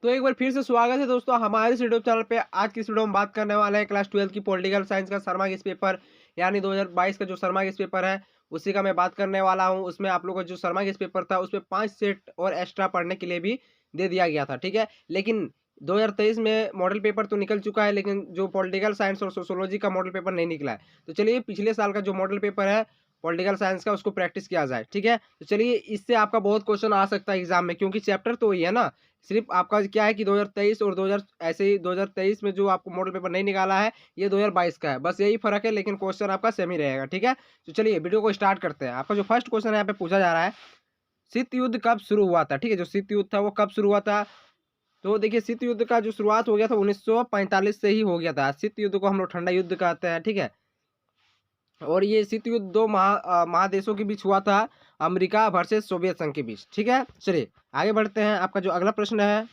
तो एक बार फिर से स्वागत है दोस्तों हमारे इस यूट्यूब चैनल पे। आज की इस वीडियो में बात करने वाले हैं क्लास 12 की पॉलिटिकल साइंस का शर्मा पेपर यानी 2022 का जो शर्मा पेपर है उसी का मैं बात करने वाला हूं। उसमें आप लोगों का जो शर्मा पेपर था उसमें 5 सेट और एक्स्ट्रा पढ़ने के लिए भी दे दिया गया था, ठीक है। लेकिन 2023 में मॉडल पेपर तो निकल चुका है, लेकिन जो पॉलिटिकल साइंस और सोशियोलॉजी का मॉडल पेपर नहीं निकला है। तो चलिए पिछले साल का जो मॉडल पेपर है पॉलिटिकल साइंस का उसको प्रैक्टिस किया जाए, ठीक है। तो चलिए इससे आपका बहुत क्वेश्चन आ सकता है एग्जाम में, क्योंकि चैप्टर तो वही है ना। सिर्फ आपका क्या है कि 2023 और 2000 ऐसे ही 2023 में जो आपको मॉडल पेपर नहीं निकाला है ये 2022 का है, बस यही फर्क है, लेकिन क्वेश्चन आपका सेम ही रहेगा, ठीक है। तो चलिए वीडियो को स्टार्ट करते हैं। आपका जो फर्स्ट क्वेश्चन यहाँ पे पूछा जा रहा है, शीत युद्ध कब शुरू हुआ था, ठीक है। जो शीत युद्ध था वो कब शुरू हुआ था, तो देखिए शीत युद्ध का जो शुरुआत हो गया था 1945 से ही हो गया था। शीत युद्ध को हम लोग ठंडा युद्ध कहते हैं, ठीक है। और ये शीत युद्ध दो महादेशों के बीच हुआ था, अमेरिका वर्सेस सोवियत संघ के बीच, ठीक है। चलिए आगे बढ़ते हैं। आपका जो अगला प्रश्न है,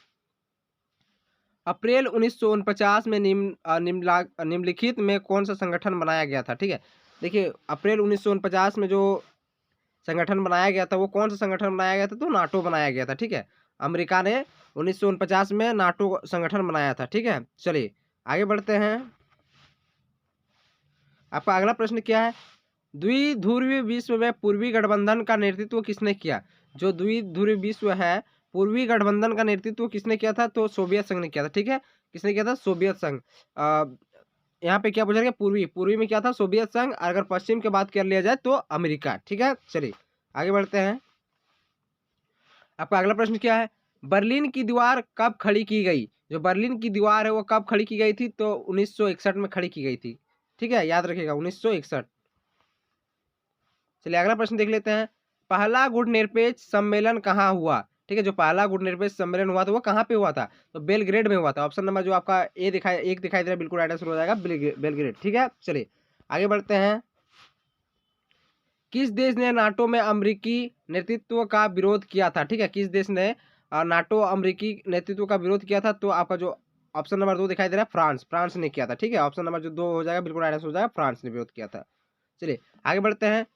अप्रैल 1949 में निम्नलिखित में कौन सा संगठन बनाया गया था, ठीक है। देखिए अप्रैल 1949 में जो संगठन बनाया गया था वो कौन सा संगठन बनाया गया था, तो नाटो बनाया गया था, ठीक है। अमेरिका ने 1949 में नाटो संगठन बनाया था, ठीक है। चलिए आगे बढ़ते हैं। आपका अगला प्रश्न क्या है, द्विध्रुवीय विश्व में पूर्वी गठबंधन का नेतृत्व किसने किया। जो द्विध्रुवीय विश्व है, पूर्वी गठबंधन का नेतृत्व किसने किया था, तो सोवियत संघ ने किया था, ठीक है। किसने किया था, सोवियत संघ। यहाँ पे क्या पूछा गया, पूर्वी पूर्वी में क्या था, सोवियत संघ। अगर पश्चिम की बात कर लिया जाए तो अमेरिका, ठीक है। चलिए आगे बढ़ते हैं। आपका अगला प्रश्न क्या है, बर्लिन की दीवार कब खड़ी की गई। जो बर्लिन की दीवार है वो कब खड़ी की गई थी, तो 1961 में खड़ी की गई थी, ठीक है, याद रखिएगा 1961। चलिए अगला प्रश्न देख लेते हैं, पहला गुटनिरपेक्ष सम्मेलन कहाँ हुआ, ठीक है। जो पहला गुटनिरपेक्ष सम्मेलन हुआ था वो कहाँ पे हुआ था, तो बेलग्रेड में हुआ था। ऑप्शन नंबर जो आपका एक दिखाई दे रहा है बिल्कुल राइट आंसर हो जाएगा, बेलग्रेड, ठीक है। चलिए आगे बढ़ते हैं। किस देश ने नाटो में अमेरिकी नेतृत्व का विरोध किया था, ठीक है। किस देश ने नाटो अमेरिकी नेतृत्व का विरोध किया था, तो आपका जो ऑप्शन नंबर 2 दिखाई दे रहा है, फ्रांस, फ्रांस ने किया था, ठीक है। ऑप्शन नंबर जो 2 हो जाएगा बिल्कुल राइट आंसर हो जाएगा, फ्रांस ने विरोध किया था। चलिए आगे बढ़ते हैं।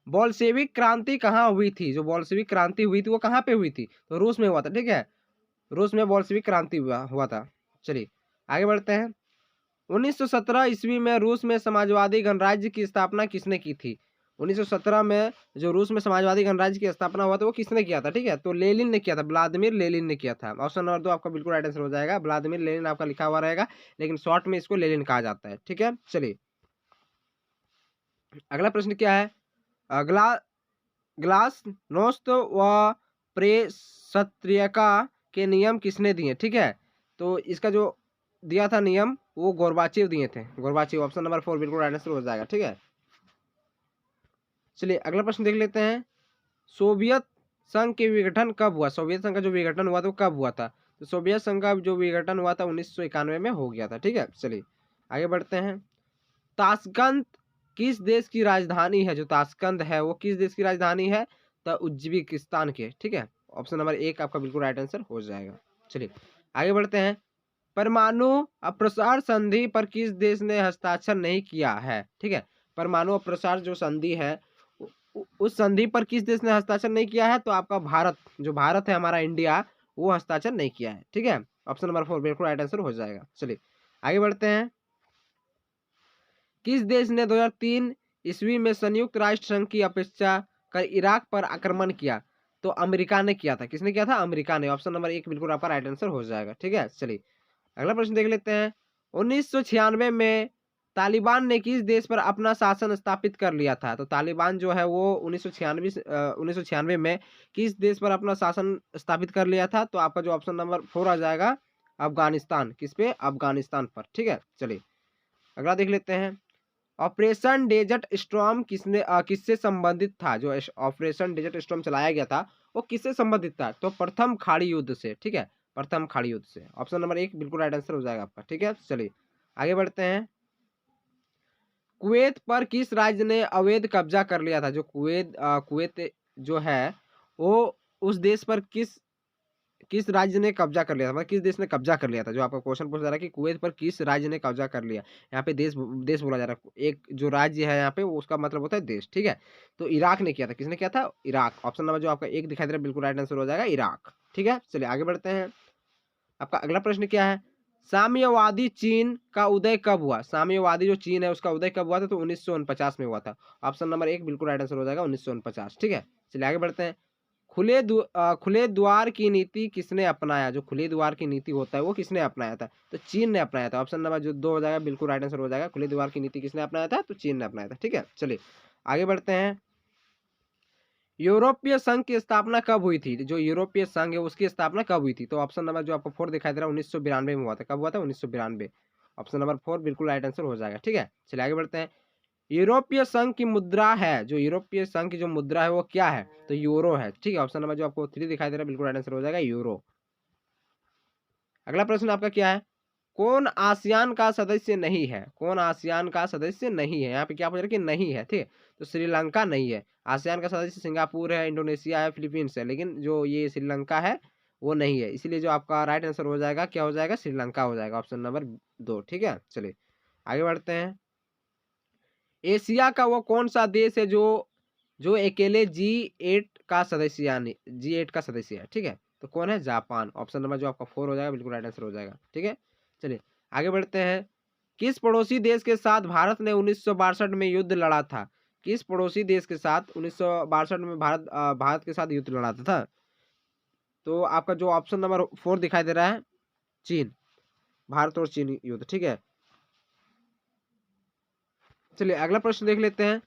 बोल्शेविक क्रांति कहाँ हुई थी, जो बोल्शेविक क्रांति हुई थी वो कहाँ पे हुई थी, तो रूस में हुआ था, ठीक है। रूस में बोल्शेविक क्रांति हुआ था। चलिए आगे बढ़ते हैं। 1917 ईस्वी में रूस में समाजवादी गणराज्य की स्थापना किसने की थी। 1917 में जो रूस में समाजवादी गणराज्य की स्थापना हुआ था वो किसने किया था, ठीक है, तो लेनिन ने किया था, व्लादिमीर लेनिन ने किया था। ऑप्शन नंबर 2 आपका बिल्कुल राइट आंसर हो जाएगा, व्लादिमीर लेनिन आपका लिखा हुआ रहेगा, लेकिन शॉर्ट में इसको लेनिन कहा जाता है, ठीक है। चलिए अगला प्रश्न क्या है, अगला ग्लासनोस्त व प्रेसत्रियका के नियम किसने दिए, ठीक है। तो इसका जो दिया था नियम वो गोर्बाचेव दिए थे, गोर्बाचेव। ऑप्शन नंबर 4 बिल्कुल राइट आंसर हो जाएगा, ठीक है। चलिए अगला प्रश्न देख लेते हैं, सोवियत संघ के विघटन कब हुआ। सोवियत संघ का जो विघटन हुआ था वो कब हुआ था, तो सोवियत संघ का जो विघटन हुआ था 1991 में हो गया था, ठीक है। चलिए आगे बढ़ते हैं। ताशकंद किस देश की राजधानी है, जो ताशकंद है वो किस देश की राजधानी है, तो उज्बेकिस्तान के, ठीक है। ऑप्शन नंबर 1 आपका बिल्कुल राइट आंसर हो जाएगा। चलिए आगे बढ़ते हैं। परमाणु अप्रसार संधि पर किस देश ने हस्ताक्षर नहीं किया है, ठीक है। परमाणु अप्रसार जो संधि है उस संधि पर किस देश ने हस्ताक्षर नहीं किया है, तो आपका भारत, जो भारत है हमारा इंडिया, वो हस्ताक्षर नहीं किया है, ठीक है। ऑप्शन नंबर 4 बिल्कुल राइट आंसर हो जाएगा। चलिए आगे बढ़ते हैं। किस देश ने 2003 ईस्वी में संयुक्त राष्ट्र संघ की अपेक्षा कर इराक पर आक्रमण किया, तो अमेरिका ने किया था। किसने किया था, अमेरिका ने। ऑप्शन नंबर 1 बिल्कुल आपका राइट आंसर हो जाएगा, ठीक है। चलिए अगला प्रश्न देख लेते हैं। 1996 में तालिबान ने किस देश पर अपना शासन स्थापित कर लिया था, तो तालिबान जो है वो 1996 में किस देश पर अपना शासन स्थापित कर लिया था, तो आपका जो ऑप्शन नंबर 4 आ जाएगा, अफगानिस्तान। किस पे, अफगानिस्तान पर, ठीक है। चलिए अगला देख लेते हैं। ऑपरेशन डेजर्ट स्टॉर्म किससे संबंधित था, जो ऑपरेशन डेजर्ट स्टॉर्म चलाया गया था वो किससे संबंधित था, तो प्रथम खाड़ी युद्ध से, ठीक है, प्रथम खाड़ी युद्ध से। ऑप्शन नंबर 1 बिल्कुल राइट आंसर हो जाएगा आपका, ठीक है। चलिए आगे बढ़ते हैं। कुवैत पर किस राज्य ने अवैध कब्जा कर लिया था, जो कुवैत जो है वो उस देश पर किस किस राज्य ने कब्जा कर लिया था, मतलब किस देश ने कब्जा कर लिया था। जो आपका क्वेश्चन पूछा जा रहा है कि कुवैत पर किस राज्य ने कब्जा कर लिया, यहाँ पे देश देश बोला जा रहा है, एक जो राज्य है यहाँ पे वो उसका मतलब होता है देश, ठीक है। तो इराक ने किया था। किसने किया था, इराक। ऑप्शन नंबर जो आपका 1 दिखाई दे रहा है बिल्कुल राइट आंसर हो जाएगा, इराक, ठीक है। चलिए आगे बढ़ते हैं। आपका अगला प्रश्न क्या है, साम्यवादी चीन का उदय कब हुआ? साम्यवादी जो चीन है उसका उदय कब हुआ था? तो 1949 में हुआ था। ऑप्शन नंबर 1 बिल्कुल राइट आंसर हो जाएगा 1949। ठीक है, चलिए आगे बढ़ते हैं। खुले द्वार की नीति किसने अपनाया? जो खुले द्वार की नीति होता है वो किसने अपनाया था? तो चीन ने अपनाया था। ऑप्शन नंबर जो 2 हो जाएगा बिल्कुल राइट आंसर हो जाएगा। खुले द्वार की नीति किसने अपनाया था? तो चीन ने अपनाया था। ठीक है, चलिए आगे बढ़ते हैं। यूरोपीय संघ की स्थापना कब हुई थी? जो यूरोपीय संघ है उसकी स्थापना कब हुई थी? तो ऑप्शन नंबर जो आपको 4 दिखाई दे रहा है 1992 में हुआ था। कब हुआ था? 1992। ऑप्शन नंबर 4 बिल्कुल राइट आंसर हो जाएगा। ठीक है, चलिए आगे बढ़ते हैं। यूरोपीय संघ की मुद्रा है, जो यूरोपीय संघ की जो मुद्रा है वो क्या है? तो यूरो है। ठीक है, ऑप्शन नंबर जो आपको 3 दिखाई दे रहा है बिल्कुल राइट आंसर हो जाएगा यूरो। अगला प्रश्न आपका क्या है, कौन आसियान का सदस्य नहीं है? कौन आसियान का सदस्य नहीं है? यहाँ पे क्या पूछ रहा है कि नहीं है। ठीक है, तो श्रीलंका नहीं है। आसियान का सदस्य सिंगापुर है, इंडोनेशिया है, फिलीपींस है, लेकिन जो ये श्रीलंका है वो नहीं है। इसीलिए जो आपका राइट आंसर हो जाएगा क्या हो जाएगा? श्रीलंका हो जाएगा। Option number 2। ठीक है, चलिए आगे बढ़ते हैं। एशिया का वो कौन सा देश है जो जो अकेले G8 का सदस्य, यानी G8 का सदस्य है? ठीक है, तो कौन है? जापान। ऑप्शन नंबर जो आपका 4 हो जाएगा बिल्कुल राइट आंसर हो जाएगा। ठीक है, चलिए आगे बढ़ते हैं। किस पड़ोसी देश के साथ भारत ने 1962 में युद्ध लड़ा था? किस पड़ोसी देश के साथ 1962 में भारत के साथ युद्ध लड़ा था? तो आपका जो ऑप्शन नंबर 4 दिखाई दे रहा है, चीन। भारत और चीन युद्ध। ठीक है, चलिए अगला प्रश्न देख लेते हैं।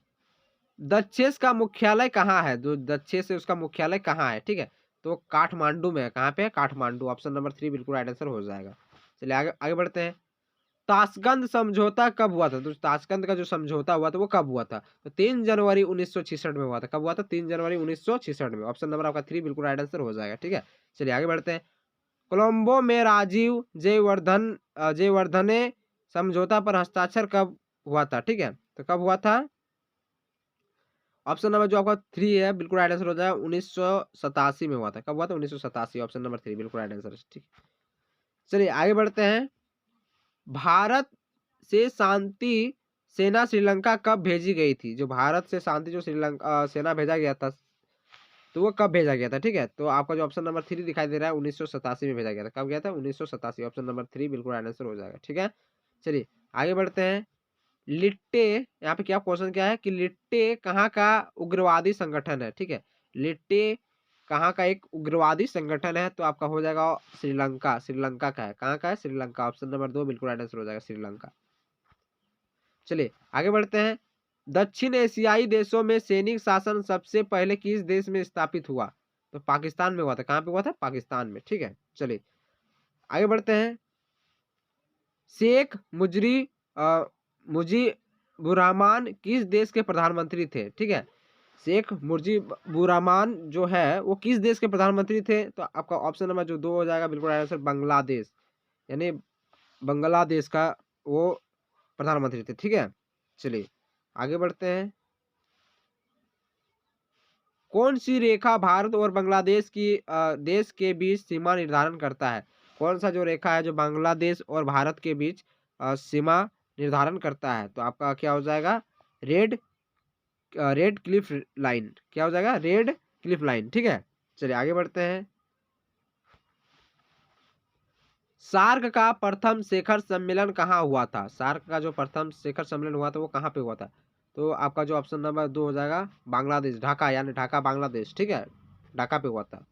दक्षेस का मुख्यालय कहाँ है? जो दक्षेस है उसका मुख्यालय कहाँ है? ठीक है, तो काठमांडू में है। कहाँ पे है? काठमांडू। ऑप्शन नंबर 3 बिल्कुल राइट आंसर हो जाएगा। चलिए आगे आगे बढ़ते हैं। ताशकंद समझौता कब हुआ था? तो ताशकंद का जो समझौता हुआ था वो कब हुआ था? तो 3 जनवरी 1966 में हुआ था। कब हुआ था? 3 जनवरी 1966 में। ऑप्शन नंबर आपका 3 बिल्कुल राइट आंसर हो जाएगा। ठीक है, चलिए आगे बढ़ते हैं। कोलंबो में राजीव जयवर्धने समझौता पर हस्ताक्षर कब हुआ था? ठीक है, तो कब हुआ था? ऑप्शन नंबर जो आपका 3 है बिल्कुल राइट आंसर हो जाएगा 1987 में हुआ था। कब हुआ था? 1987। ऑप्शन नंबर 3 बिल्कुल राइट आंसर है। ठीक, चलिए आगे बढ़ते हैं। भारत से शांति सेना श्रीलंका कब भेजी गई थी? जो भारत से शांति जो श्रीलंका सेना भेजा गया था, तो वो कब भेजा गया था? ठीक है, तो आपका जो ऑप्शन नंबर 3 दिखाई दे रहा है 1987 में भेजा गया था। कब गया था? 1987। ऑप्शन नंबर 3 बिल्कुल राइट आंसर हो जाएगा। ठीक है, चलिए आगे बढ़ते हैं। लिट्टे, यहाँ पे क्या क्वेश्चन क्या है कि लिट्टे कहाँ का उग्रवादी संगठन है? ठीक है, लिट्टे कहाँ का एक उग्रवादी संगठन है? तो आपका हो जाएगा श्रीलंका। श्रीलंका का है। कहाँ का है? श्रीलंका। ऑप्शन नंबर 2 बिल्कुल राइट आंसर हो जाएगा श्रीलंका। चलिए आगे बढ़ते हैं। दक्षिण एशियाई देशों में सैनिक शासन सबसे पहले किस देश में स्थापित हुआ? तो पाकिस्तान में हुआ था। कहाँ पे हुआ था? पाकिस्तान में। ठीक है, चलिए आगे बढ़ते हैं। शेख मुजीबुररहमान किस देश के प्रधानमंत्री थे? ठीक है, शेख मुजीबुररहमान जो है वो किस देश के प्रधानमंत्री थे? तो आपका ऑप्शन नंबर जो 2 हो जाएगा बिल्कुल राइट आंसर बांग्लादेश, यानी बांग्लादेश का वो प्रधानमंत्री थे। ठीक है, चलिए आगे बढ़ते हैं। कौन सी रेखा भारत और बांग्लादेश की देश के बीच सीमा निर्धारण करता है? कौन सा जो रेखा है जो बांग्लादेश और भारत के बीच सीमा निर्धारण करता है? तो आपका क्या हो जाएगा? Red red Cliff line. क्या हो जाएगा? Red Cliff line. ठीक है, चलिए आगे बढ़ते हैं। सार्क का प्रथम शिखर सम्मेलन कहाँ हुआ था? सार्क का जो प्रथम शिखर सम्मेलन हुआ था वो कहाँ पे हुआ था? तो आपका जो ऑप्शन नंबर 2 हो जाएगा बांग्लादेश, ढाका, यानी ढाका बांग्लादेश। ठीक है, ढाका पे हुआ था।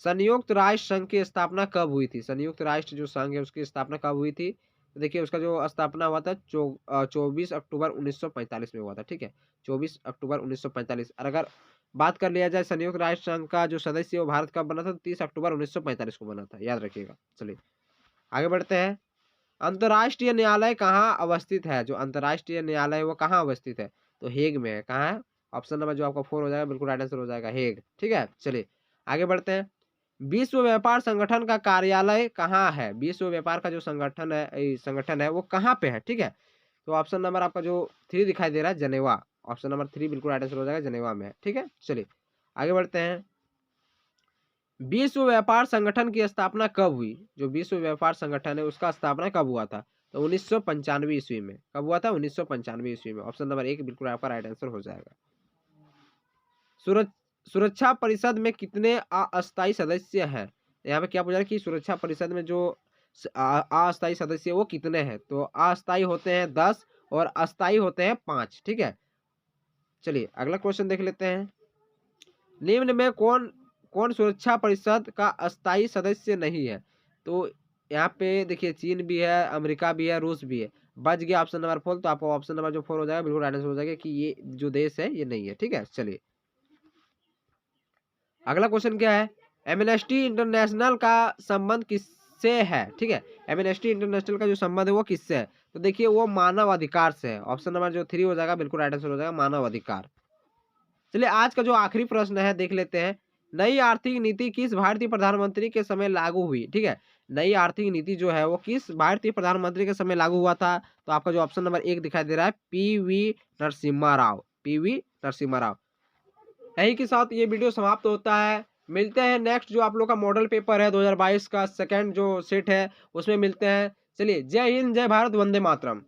संयुक्त राष्ट्र संघ की स्थापना कब हुई थी? संयुक्त राष्ट्र जो संघ है उसकी स्थापना कब हुई थी? तो देखिए उसका जो स्थापना हुआ था 24 अक्टूबर 1945 में हुआ था। ठीक है, 24 अक्टूबर 1945। और अगर बात कर लिया जाए संयुक्त राष्ट्र संघ का जो सदस्य वो भारत कब बना था? तो 30 अक्टूबर 1945 को बना था, याद रखिएगा। चलिए आगे बढ़ते हैं। अंतर्राष्ट्रीय न्यायालय कहाँ अवस्थित है? जो अंतर्राष्ट्रीय न्यायालय है वो कहाँ अवस्थित है? तो हेग में है। कहाँ है? ऑप्शन नंबर जो आपका 4 हो जाएगा बिल्कुल राइट आंसर हो जाएगा हेग। ठीक है, चलिए आगे बढ़ते हैं। विश्व व्यापार संगठन का कार्यालय कहाँ है? विश्व व्यापार का जो संगठन है वो कहाँ पे है? ठीक है, तो ऑप्शन नंबर आपका जो 3 दिखाई दे रहा है जनेवा। ऑप्शन नंबर 3 बिल्कुल राइट आंसर हो जाएगा, जनेवा में है। ठीक है, चलिए आगे बढ़ते हैं। विश्व व्यापार संगठन की स्थापना कब हुई? जो विश्व व्यापार संगठन है उसका स्थापना कब हुआ था? तो 1995 ईस्वी में। कब हुआ था? 1995 ईस्वी में। ऑप्शन नंबर 1 बिल्कुल आपका राइट आंसर हो जाएगा। सुरक्षा परिषद में कितने अस्थायी सदस्य हैं? यहाँ पे क्या पूछा है कि सुरक्षा परिषद में जो अस्थायी सदस्य वो कितने हैं? तो अस्थायी होते हैं 10 और अस्थायी होते हैं 5। ठीक है, चलिए अगला क्वेश्चन देख लेते हैं। निम्न में कौन कौन सुरक्षा परिषद का अस्थायी सदस्य नहीं है? तो यहाँ पे देखिए चीन भी है, अमेरिका भी है, रूस भी है। बच गया ऑप्शन नंबर 4, तो आपको ऑप्शन नंबर जो 4 हो जाएगा बिल्कुल राइट आंसर हो जाएगा कि ये जो देश है ये नहीं है। ठीक है, चलिए अगला क्वेश्चन क्या है? एमनेस्टी इंटरनेशनल का संबंध किससे है? ठीक है, एमनेस्टी इंटरनेशनल का जो संबंध है वो किससे है? तो देखिए वो मानव अधिकार से है। ऑप्शन नंबर जो 3 हो जाएगा बिल्कुल राइट आंसर हो जाएगा मानव अधिकार। चलिए आज का जो आखिरी प्रश्न है देख लेते हैं। नई आर्थिक नीति किस भारतीय प्रधानमंत्री के समय लागू हुई? ठीक है, नई आर्थिक नीति जो है वो किस भारतीय प्रधानमंत्री के समय लागू हुआ था? तो आपका जो ऑप्शन नंबर 1 दिखाई दे रहा है पीवी नरसिम्हा राव, पीवी नरसिम्हा राव। यही के साथ ये वीडियो समाप्त होता है। मिलते हैं नेक्स्ट जो आप लोग का मॉडल पेपर है 2022 का सेकंड जो सेट है उसमें मिलते हैं। चलिए जय हिंद, जय भारत, वंदे मातरम।